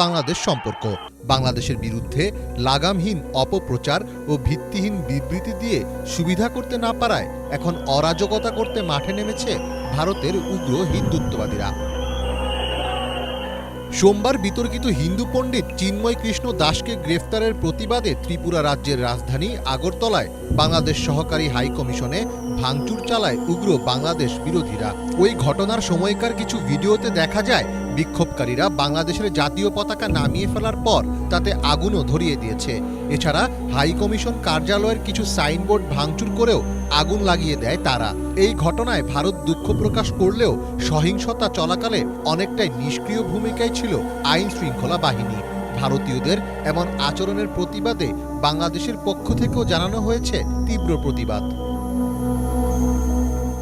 বাংলাদেশ সম্পর্ক। বাংলাদেশের বিরুদ্ধে লাগামহীন অপপ্রচার ও ভিত্তিহীন বিবৃতি দিয়ে সুবিধা করতে না পারায় এখন অরাজকতা করতে মাঠে নেমেছে ভারতের উগ্র হিন্দুত্ববাদীরা। সোমবার বিতর্কিত হিন্দু পণ্ডিত চিন্ময় কৃষ্ণ দাসকে গ্রেফতারের প্রতিবাদে ত্রিপুরা রাজ্যের রাজধানী আগরতলায় বাংলাদেশ সহকারী হাই কমিশনে ভাঙচুর চালায় উগ্র বাংলাদেশ বিরোধীরা। ওই ঘটনার সময়কার কিছু ভিডিওতে দেখা যায় বিক্ষোভকারীরা বাংলাদেশের জাতীয় পতাকা নামিয়ে ফেলার পর তাতে আগুনও ধরিয়ে দিয়েছে। এছাড়া হাই কমিশন কার্যালয়ের কিছু সাইনবোর্ড ভাঙচুর করেও আগুন লাগিয়ে দেয় তারা। এই ঘটনায় ভারত দুঃখ প্রকাশ করলেও সহিংসতা চলাকালে অনেকটাই নিষ্ক্রিয় ভূমিকায় ছিল আইন শৃঙ্খলা বাহিনী। ভারতীয়দের এমন আচরণের প্রতিবাদে বাংলাদেশের পক্ষ থেকেও জানানো হয়েছে তীব্র প্রতিবাদ।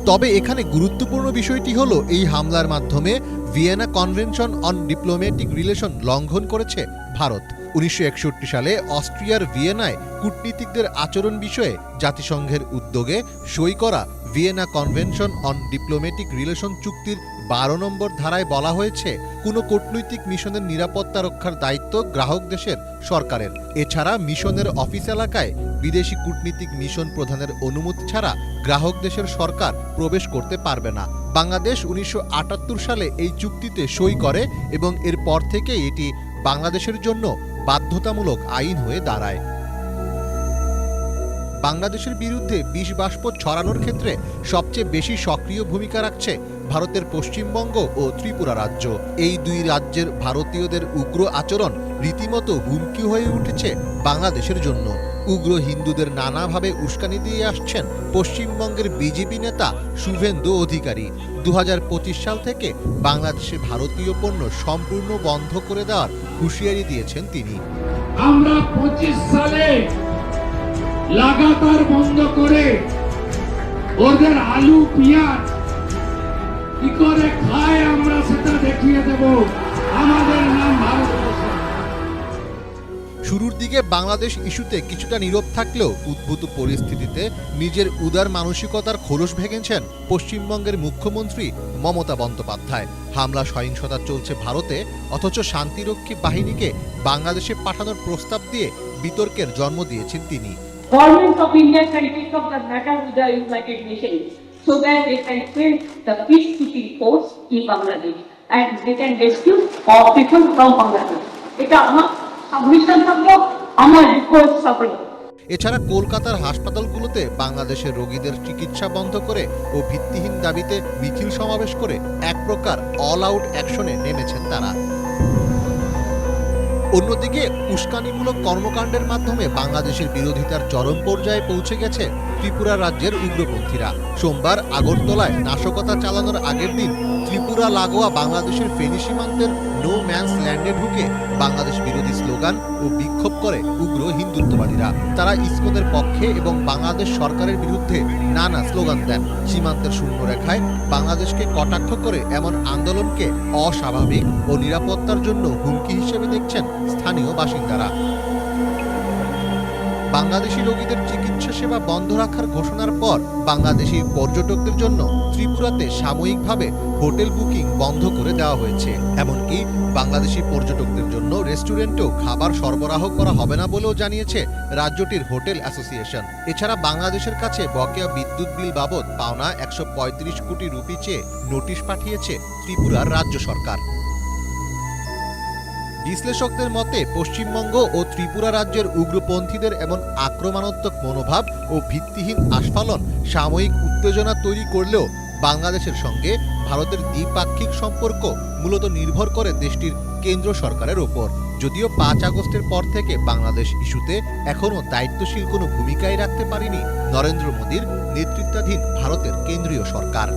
তবে এখানে গুরুত্বপূর্ণ বিষয়টি হলো এই হামলার মাধ্যমে Vienna convention on diplomatic relation লঙ্ঘন করেছে ভারত। 1961 সালে অস্ট্রিয়ার ভিয়েনায় কূটনীতিকদের আচরণ বিষয়ে জাতিসংঘের উদ্যোগে সই করা Vienna convention on diplomatic relation চুক্তির 12 নম্বর ধারায় বলা হয়েছে, কোনো কূটনৈতিক মিশনের নিরাপত্তা রক্ষার দায়িত্ব গ্রাহক দেশের সরকারের। এছাড়া মিশনের অফিস এলাকায় বিদেশি কূটনীতিক মিশন প্রধানের অনুমতি ছাড়া গ্রাহক দেশের সরকার প্রবেশ করতে পারবে না। বাংলাদেশ 1978 সালে এই চুক্তিতে সই করে এবং এরপর থেকে এটি বাংলাদেশের জন্য বাধ্যতামূলক আইন হয়ে দাঁড়ায়। বাংলাদেশের বিরুদ্ধে বিষ বাষ্প ছড়ানোর ক্ষেত্রে সবচেয়ে বেশি সক্রিয় ভূমিকা রাখছে ভারতের পশ্চিমবঙ্গ ও ত্রিপুরা রাজ্য। এই দুই রাজ্যের ভারতীয়দের উগ্র আচরণ রীতিমতো হুমকি হয়ে উঠেছে বাংলাদেশের জন্য। উগ্র হিন্দুদের নানাভাবে উস্কানি দিয়ে আসছেন পশ্চিমবঙ্গের বিজেপি নেতা শুভেন্দু অধিকারী। 2025 সাল থেকে বাংলাদেশে ভারতীয় পণ্য সম্পূর্ণ বন্ধ করে দেওয়ার হুঁশিয়ারি দিয়েছেন তিনি। আমরা 25 সালে লাগাতার বন্ধ করে ওদের আলু পেঁয়াজ কি করে খায় আমরা সেটা দেখিয়ে দেব। আমাদের নাম ভারতবর্ষ। শুরুর দিকে বাংলাদেশ ইস্যুতে কিছুটা নীরব থাকলেও উদ্ভূত পরিস্থিতিতে নিজের উদার মানসিকতার খোলস ভেঙেছেন পশ্চিমবঙ্গের মুখ্যমন্ত্রী মমতা বন্দ্যোপাধ্যায়। হামলা সহিংসতা চলছে ভারতে, অথচ শান্তিরক্ষী বাহিনীকে বাংলাদেশে পাঠানোর প্রস্তাব দিয়ে বিতর্কের জন্ম দিয়েছেন তিনি। Government of India can take up the matter with the United Nations so that they can send the peacekeeping force in Bangladesh and they can rescue all people from Bangladesh. এটা আমার সাবমিশন থাকলো, আমার request থাকলো। এছাড়া কলকাতার হাসপাতালগুলোতে বাংলাদেশের রোগীদের চিকিৎসা বন্ধ করে ও ভিত্তিহীন দাবিতে মিছিল সমাবেশ করে এক প্রকার অল আউট অ্যাকশনে নেমেছেন তারা। অন্যদিকে উস্কানিমূলক কর্মকাণ্ডের মাধ্যমে বাংলাদেশের বিরোধিতার চরম পর্যায়ে পৌঁছে গেছে ত্রিপুরা রাজ্যের উগ্রপন্থীরা। সোমবার আগরতলায় নাশকতা চালানোর আগের দিন ত্রিপুরা লাগোয়া বাংলাদেশের ফেনী সীমান্তের নো ম্যানস ল্যান্ডে ঢুকে বাংলাদেশ বিরোধী স্লোগান ও বিক্ষোভ করে উগ্র হিন্দুত্ববাদীরা। তারা ইসকনের পক্ষে এবং বাংলাদেশ সরকারের বিরুদ্ধে নানা স্লোগান দেন। সীমান্তের শূন্যরেখায় বাংলাদেশকে কটাক্ষ করে এমন আন্দোলনকে অস্বাভাবিক ও নিরাপত্তার জন্য হুমকি হিসেবে দেখছেন স্থানীয় বাসিন্দারা। বাংলাদেশি রোগীদের চিকিৎসা সেবা বন্ধ রাখার ঘোষণার পর বাংলাদেশি পর্যটকদের জন্য ত্রিপুরাতে সাময়িকভাবে হোটেল বুকিং বন্ধ করে দেওয়া হয়েছে। এমনকি বাংলাদেশি পর্যটকদের জন্য রেস্টুরেন্টেও খাবার সরবরাহ করা হবে না বলেও জানিয়েছে রাজ্যটির হোটেল অ্যাসোসিয়েশন। এছাড়া বাংলাদেশের কাছে বকেয়া বিদ্যুৎ বিল বাবদ পাওনা 135 কোটি রুপি চেয়ে নোটিশ পাঠিয়েছে ত্রিপুরার রাজ্য সরকার। বিশ্লেষকদের মতে পশ্চিমবঙ্গ ও ত্রিপুরা রাজ্যের উগ্রপন্থীদের এমন আক্রমণাত্মক মনোভাব ও ভিত্তিহীন আস্ফালন সাময়িক উত্তেজনা তৈরি করলেও বাংলাদেশের সঙ্গে ভারতের দ্বিপাক্ষিক সম্পর্ক মূলত নির্ভর করে দেশটির কেন্দ্র সরকারের ওপর। যদিও 5 আগস্টের পর থেকে বাংলাদেশ ইস্যুতে এখনও দায়িত্বশীল কোনো ভূমিকাই রাখতে পারেনি নরেন্দ্র মোদীর নেতৃত্বাধীন ভারতের কেন্দ্রীয় সরকার।